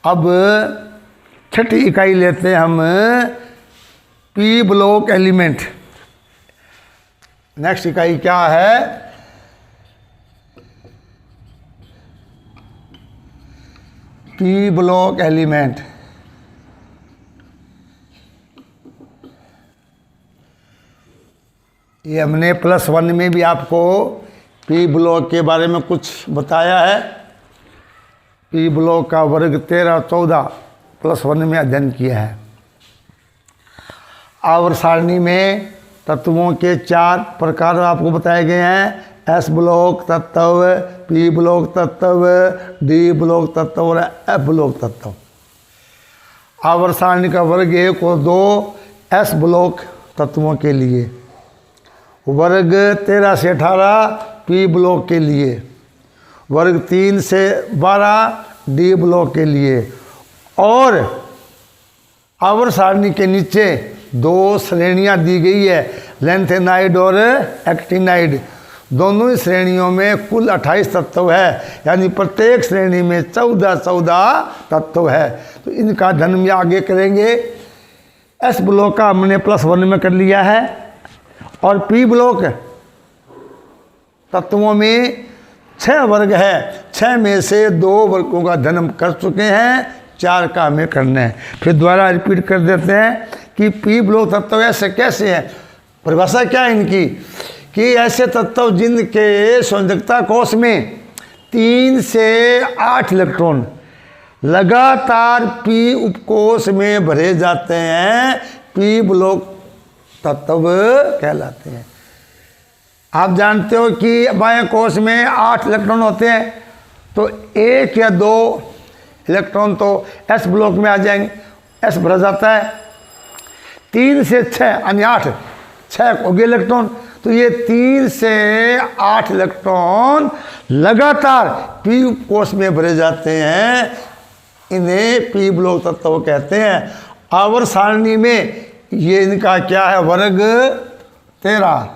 अब छठी इकाई लेते हैं हम पी ब्लॉक एलिमेंट। नेक्स्ट इकाई क्या है? P block element. ये हमने +1 में भी आपको पी ब्लॉक के बारे में कुछ बताया है। पी ब्लॉक का वर्ग 13, 14 +1 में अध्ययन किया है। आवर्त सारणी में तत्वों के 4 प्रकार आपको बताए गए हैं। एस ब्लॉक तत्व, पी ब्लॉक तत्व, डी ब्लॉक तत्व और एफ ब्लॉक तत्व। आवर्त सारणी का वर्ग 1 और 2 एस ब्लॉक तत्वों के लिए, वर्ग 13 से 18 पी ब्लॉक के लिए, वर्ग 3 से 12 डी ब्लॉक के लिए। और आवर्त सारणी के नीचे 2 श्रेणियां दी गई है, लेंथेनाइड और एक्टिनाइड। दोनों ही श्रेणियों में कुल 28 तत्व है, यानी प्रत्येक श्रेणी में 14 तत्व है। तो इनका अध्ययन हम आगे करेंगे। एस ब्लॉक का हमने +1 में कर लिया है। और पी ब्लॉक तत्वों में 6 वर्ग है। 6 में से 2 वर्गों का अध्ययन हम कर चुके हैं, 4 का हमें करना है। फिर दोबारा रिपीट कर देते हैं कि पी ब्लॉक तत्व ऐसे कैसे हैं, परिभाषा क्या है इनकी, कि ऐसे तत्व जिनके संयोजकता कोश में 3 से 8 इलेक्ट्रॉन लगातार पी उपकोश में भरे जाते हैं, पी ब्लॉक तत्व कहलाते हैं। आप जानते हो कि बाएं कोश में 8 इलेक्ट्रॉन होते हैं, तो 1 या 2 इलेक्ट्रॉन तो एस ब्लॉक में आ जाएंगे, एस भरा जाता है। 3 से 6 यानी 8, 6 हो गए इलेक्ट्रॉन। तो ये 3 से 8 इलेक्ट्रॉन लगातार पी कोश में भरे जाते हैं, इन्हें पी ब्लॉक तत्व कहते हैं। आवर्त सारणी में ये इनका क्या है, वर्ग 13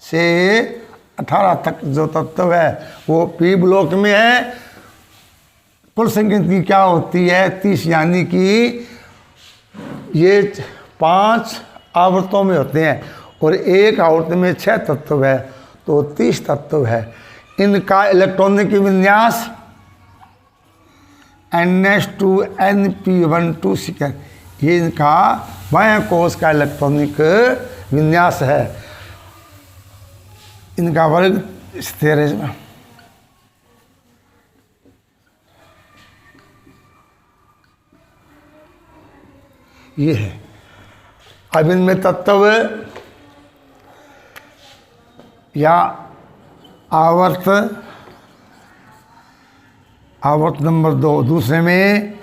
से 18 तक जो तत्व है वो पी ब्लॉक में है। कुल संख्या की क्या होती है, 30, यानी कि ये 5 आवर्तों में होते हैं और एक आवर्त में 6 तत्व है, तो 30 तत्व है। इनका इलेक्ट्रॉनिक विन्यास NS2 NP12 सीकर, ये इनका बाएं कोश का इलेक्ट्रॉनिक विन्यास है। इनका वर्ग 13 में। ये है। अब इनमें तत्व या आवर्त नंबर 2, दूसरे में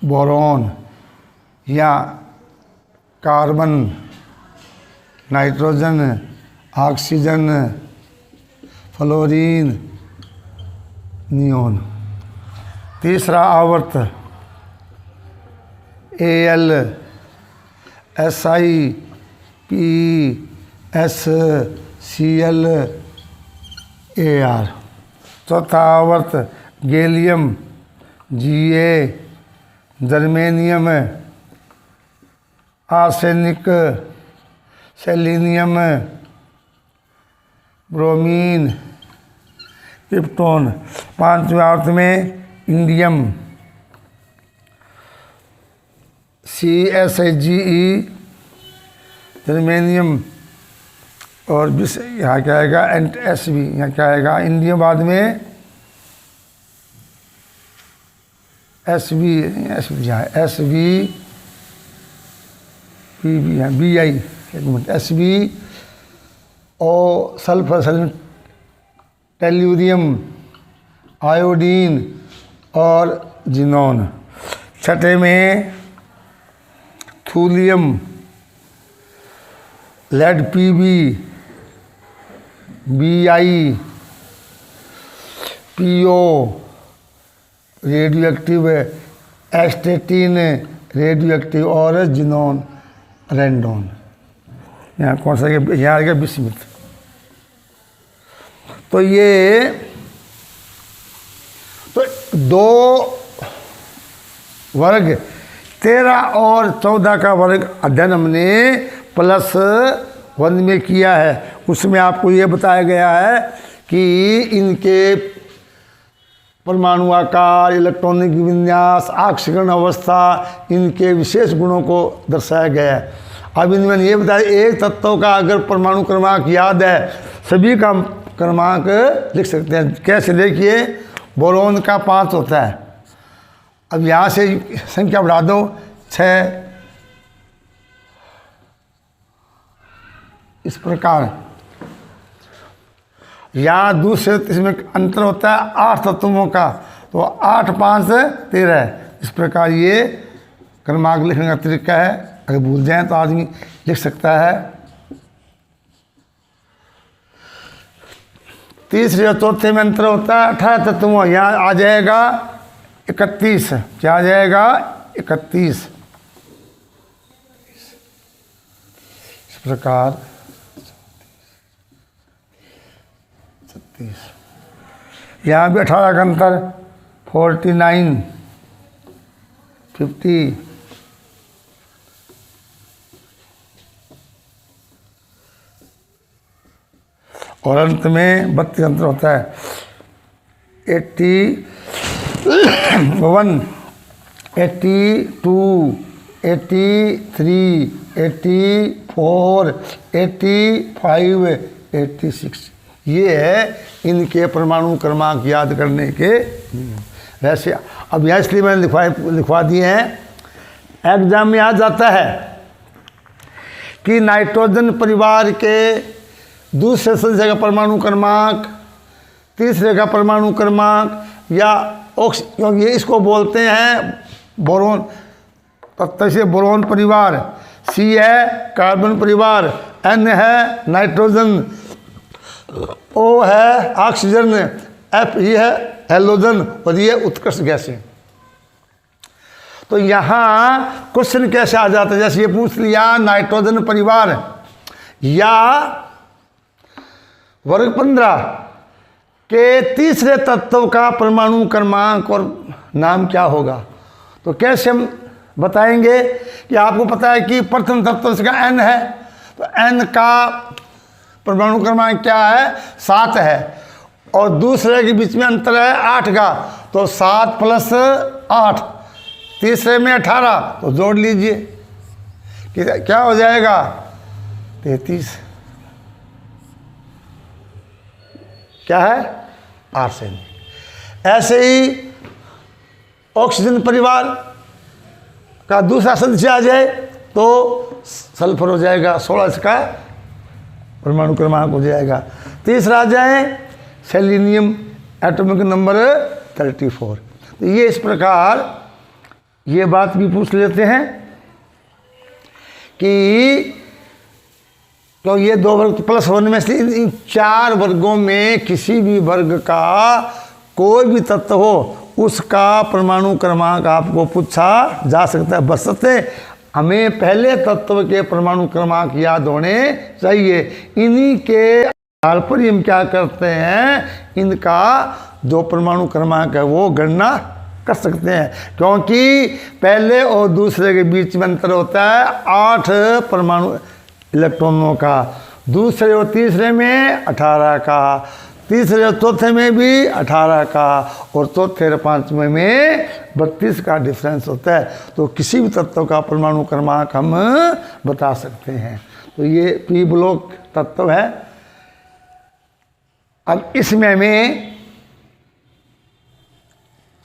बोरॉन या carbon, nitrogen, oxygen, fluorine, neon. तीसरा आवर्त Al, Si, Pe, S, Cl, Ar। चौथा आवर्त gallium, Ga, germanium, arsenic, selenium, bromine, krypton. 5वें आवर्त में इंडियम, CSIGE, जर्मेनियम और यहाँ क्या आएगा, SB, यहाँ क्या आएगा, इंडियम। बाद में SB PB, यहाँ BI, एक मिनट, SB और सल्फर, टेल्यूरियम, आयोडीन और जिनोन। छठे में thulium, lead PB, BI, PO radioactive, astatine radioactive और जिनोन रेंडोन। यहाँ कौन सा, यहाँ आ गया बिस्मिथ। तो ये तो 2 वर्ग 13 और 14 का वर्ग अध्ययन हमने +1 में किया है। उसमें आपको ये बताया गया है कि इनके परमाणु आकार, इलेक्ट्रॉनिक विन्यास, आक्सीकरण अवस्था, इनके विशेष गुणों को दर्शाया गया है। अब इनमें ये बताया एक तत्व का अगर परमाणु क्रमांक याद है, सभी का क्रमांक लिख सकते हैं। कैसे? देखिए, बोरोन का 5 होता है। अब यहाँ से संख्या बढ़ा दो, 6, इस प्रकार। यहाँ दूसरे इसमें अंतर होता है 8 तत्वों का, तो 8, 5, 13। इस प्रकार ये क्रमांक लिखने का तरीका है। अगर भूल जाए तो आदमी लिख सकता है। तीसरे और चौथे में अंतर होता है 18 तत्वों। यहाँ आ जाएगा 31। क्या आ जाएगा? 31। इस प्रकार 36। यहाँ भी 18 का अंतर, 49, 50, और अंत में 32 अंतर होता है। 81, 82, 83, 84, 85, 86। ये है इनके परमाणु क्रमांक याद करने के नियम। वैसे अब यहाँ इसलिए मैंने लिखवा दिए हैं। एग्जाम में आ जाता है कि नाइट्रोजन परिवार के दूसरे सदस्य का परमाणु क्रमांक, तीसरे का परमाणु क्रमांक, या ये इसको बोलते हैं बोरोन तत्व से बोरोन परिवार। सी है कार्बन परिवार, N है नाइट्रोजन, O है ऑक्सीजन, F ये है हेलोजन, और ये उत्कृष्ट गैसें। तो यहाँ क्वेश्चन कैसे आ जाता है? जैसे ये पूछ लिया नाइट्रोजन परिवार या वर्ग 15 के तीसरे तत्व का परमाणु क्रमांक और नाम क्या होगा, तो कैसे हम बताएंगे? कि आपको पता है कि प्रथम तत्व का N है, तो N का परमाणु क्रमांक क्या है? 7 है, और दूसरे के बीच में अंतर है 8 का, तो 7 + 8, तीसरे में 18, तो जोड़ लीजिए कि क्या हो जाएगा? 33। क्या है? आर्सेनिक। ऐसे ही ऑक्सीजन परिवार का दूसरा सदस्य आ जाए तो सल्फर हो जाएगा, 16 इसका परमाणु क्रमांक हो जाएगा। तीसरा आ जाए सेलेनियम, एटॉमिक नंबर 34। तो ये इस प्रकार ये बात भी पूछ लेते हैं कि तो ये 2 वर्ग +1 में से इन 4 वर्गों में किसी भी वर्ग का कोई भी तत्व हो, उसका परमाणु क्रमांक आपको पूछा जा सकता है। बशर्ते हमें पहले तत्व के परमाणु क्रमांक याद होने चाहिए। इन्हीं के आधार पर हम क्या करते हैं, इनका जो परमाणु क्रमांक है वो गणना कर सकते हैं, क्योंकि पहले और दूसरे के बीच में अंतर होता है 8 परमाणु इलेक्ट्रॉनों का, दूसरे और तीसरे में 18 का, तीसरे और चौथे में भी 18 का, और चौथे और 5वें में 32 का डिफरेंस होता है। तो किसी भी तत्व का परमाणु क्रमांक हम बता सकते हैं। तो ये पी ब्लॉक तत्व है। अब इसमें हमें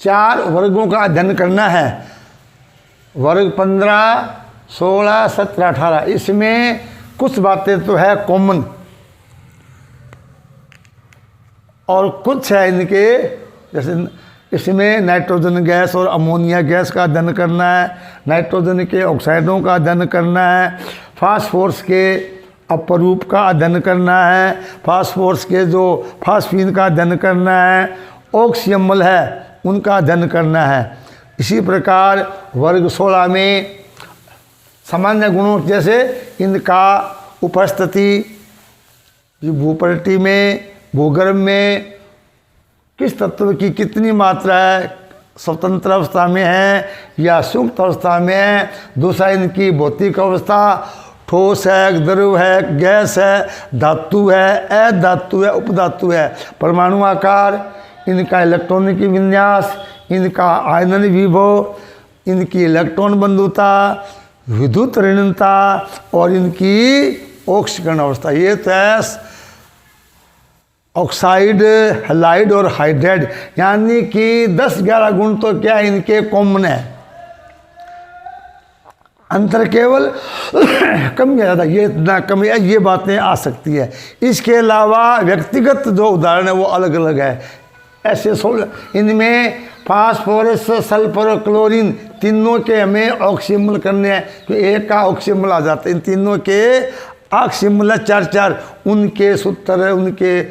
4 वर्गों का अध्ययन करना है। वर्ग 15, 16, 17, 18। इसमें कुछ बातें तो है कॉमन और कुछ है इनके, जैसे इसमें नाइट्रोजन गैस और अमोनिया गैस का अध्ययन करना है, नाइट्रोजन के ऑक्साइडों का अध्ययन करना है, फास्फोरस के अपरूप का अध्ययन करना है, फास्फोरस के जो फास्फीन का अध्ययन करना है, ऑक्सीअम्ल है उनका अध्ययन करना है। इसी प्रकार वर्ग 16 में सामान्य गुणों जैसे इनका उपस्थिति, भूपटल में, भूगर्भ में किस तत्व की कितनी मात्रा है, स्वतंत्र अवस्था में है या सुप्त अवस्था में है। दूसरा इनकी भौतिक अवस्था, ठोस है, द्रव है, गैस है, धातु है, अधातु है, उपधातु है। परमाणु आकार, इनका इलेक्ट्रॉनिक विन्यास, इनका आयनन विभव, इनकी इलेक्ट्रॉन बंधुता, विद्युत ऋणता और इनकी ऑक्सीकरण अवस्था। ये तो है ऑक्साइड, हैलाइड और हाइड्राइड, यानी कि 10-11 गुण तो क्या इनके कॉमन है। अंतर केवल कम या ज़्यादा, ये इतना कम है, ये बातें आ सकती है। इसके अलावा व्यक्तिगत जो उदाहरण है वो अलग अलग है। ऐसे इनमें फास्फोरस, सल्फर और क्लोरीन तीनों के हमें ऑक्सीमल करने हैं, तो एक का ऑक्सीमल आ जाता है। इन तीनों के ऑक्सीमल 4-4, उनके सूत्र, उनके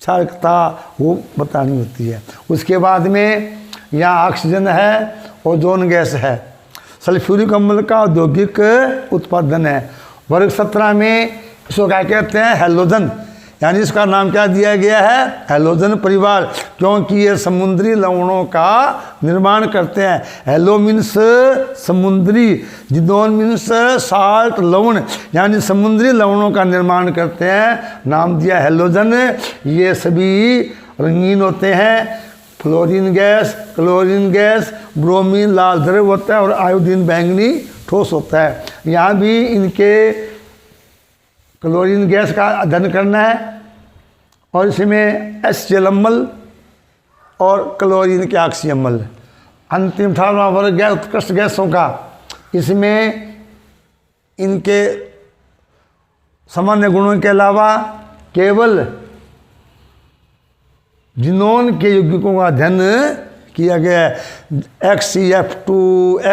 क्षारकता वो बतानी होती है। उसके बाद में यहाँ ऑक्सीजन है, ओजोन गैस है, सल्फ्यूरिक अम्ल का औद्योगिक उत्पादन है। वर्ग 17 में इसको क्या कहते हैं, हैलोजन, यानी इसका नाम क्या दिया गया है, हैलोजन परिवार, क्योंकि ये समुद्री लवणों का निर्माण करते हैं। हैलो मीन्स समुद्री, जिदोन मीन्स साल्ट, लवण, यानी समुद्री लवणों का निर्माण करते हैं, नाम दिया हैलोजन। ये सभी रंगीन होते हैं। Fluorine gas, chlorine gas, bromine लाल द्रव होता है और आयोडीन बैंगनी ठोस होता है। यहाँ भी इनके क्लोरीन गैस का अध्ययन करना है और इसमें HCl अम्ल और क्लोरीन के ऑक्सीअम्ल। अंतिम 18वां वर्ग गैस, उत्कृष्ट गैसों का। इसमें इनके सामान्य गुणों के अलावा केवल जिनोन के यौगिकों का अध्ययन किया गया है। XCF2,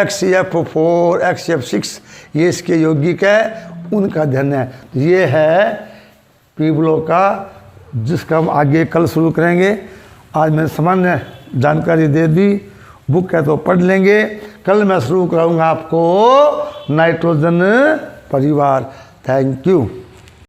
XCF4, XCF6 ये इसके यौगिक है, उनका अध्ययन है। ये है पी ब्लॉक का, जिसका हम आगे कल शुरू करेंगे। आज मैंने सामान्य जानकारी दे दी, बुक है तो पढ़ लेंगे। कल मैं शुरू कराऊंगा आपको नाइट्रोजन परिवार। Thank you.